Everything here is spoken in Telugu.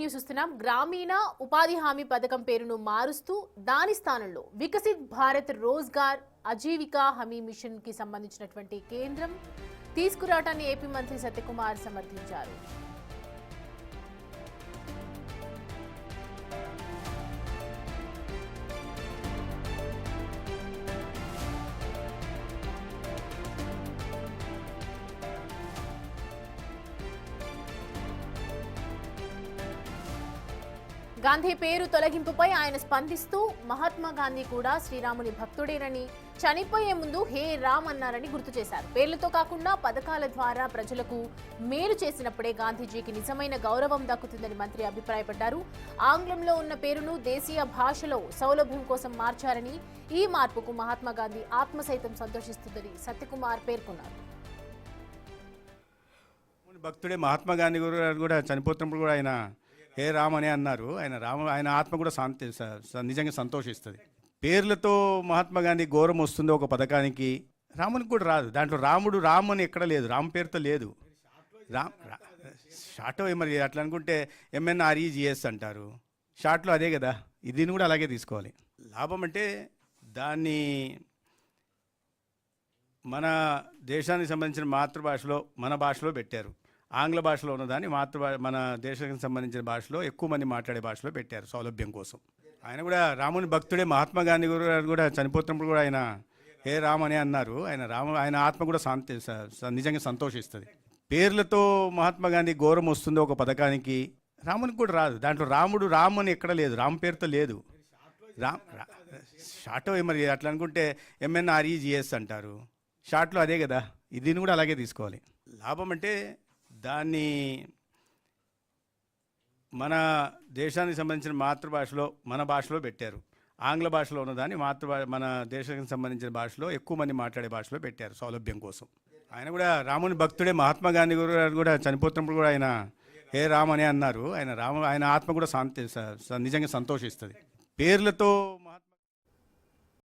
న్యూస్ చూస్తున్నాం. గ్రామీణ ఉపాధి హామీ పథకం పేరును మారుస్తూ దాని స్థానంలో వికసిత్ భారత్ రోజ్గార్ ఆజీవికా హామీ మిషన్ కి సంబంధించినటువంటి కేంద్రం తీసుకురావడాన్ని ఏపీ మంత్రి సత్యకుమార్ సమర్థించారు. గాంధీ పేరు తొలగింపుపై ఆయన స్పందిస్తూ మహాత్మా గాంధీ కూడా శ్రీరాముని భక్తుడేనని, చనిపోయే ముందు హే రామ్ అన్నారని గుర్తు చేశారు. పేర్లతో కాకుండా పథకాల ద్వారా ప్రజలకు మేలు చేసినప్పుడే గాంధీజీకి నిజమైన గౌరవం దక్కుతుందని మంత్రి అభిప్రాయపడ్డారు. ఆంగ్లంలో ఉన్న పేరును దేశీయ భాషలో సౌలభ్యం కోసం మార్చారని, ఈ మార్పుకు మహాత్మా గాంధీ ఆత్మ సైతం సంతోషిస్తుందని సత్యకుమార్ పేర్కొన్నారు. భక్తుడే మహాత్మా గాంధీ కూడా చనిపోతున్నప్పుడు కూడా ఆయన హే రామ్ అని అన్నారు. ఆయన ఆత్మ కూడా నిజంగా సంతోషిస్తుంది. పేర్లతో మహాత్మా గాంధీ గౌరవం వస్తుందో ఒక పథకానికి, రామునికి కూడా రాదు. దాంట్లో రామ్ అని ఎక్కడ లేదు, రామ్ పేరుతో లేదు. షార్ట్ మరి అట్లా అనుకుంటే MNREGS అంటారు, షార్ట్లో అదే కదా. దీన్ని కూడా అలాగే తీసుకోవాలి. లాభం అంటే దాన్ని మన దేశానికి సంబంధించిన మాతృభాషలో మన భాషలో పెట్టారు. ఆంగ్ల భాషలో ఉన్నదాన్ని మన దేశానికి సంబంధించిన భాషలో ఎక్కువ మంది మాట్లాడే భాషలో పెట్టారు సౌలభ్యం కోసం. ఆయన కూడా రాముని భక్తుడే మహాత్మా గాంధీ కూడా చనిపోతున్నప్పుడు కూడా ఆయన హే రామ్ అని అన్నారు. ఆయన ఆత్మ కూడా నిజంగా సంతోషిస్తుంది. పేర్లతో మహాత్మా గాంధీ గౌరవం వస్తుందో ఒక పథకానికి, రామునికి కూడా రాదు. దాంట్లో రామ్ అని ఎక్కడ లేదు, రామ్ పేరుతో లేదు. షార్ట్ మరి అట్లా అనుకుంటే MNREGS అంటారు, షార్ట్లో అదే కదా. దీన్ని కూడా అలాగే తీసుకోవాలి. లాభం అంటే దాన్ని మన దేశానికి సంబంధించిన మాతృభాషలో మన భాషలో పెట్టారు. ఆంగ్ల భాషలో ఉన్నదాన్ని మన దేశానికి సంబంధించిన భాషలో ఎక్కువ మంది మాట్లాడే భాషలో పెట్టారు సౌలభ్యం కోసం. ఆయన కూడా రాముని భక్తుడే మహాత్మా గాంధీ కూడా చనిపోతున్నప్పుడు కూడా ఆయన హే రామ్ అని అన్నారు. ఆయన ఆత్మ కూడా నిజంగా సంతోషిస్తుంది. పేర్లతో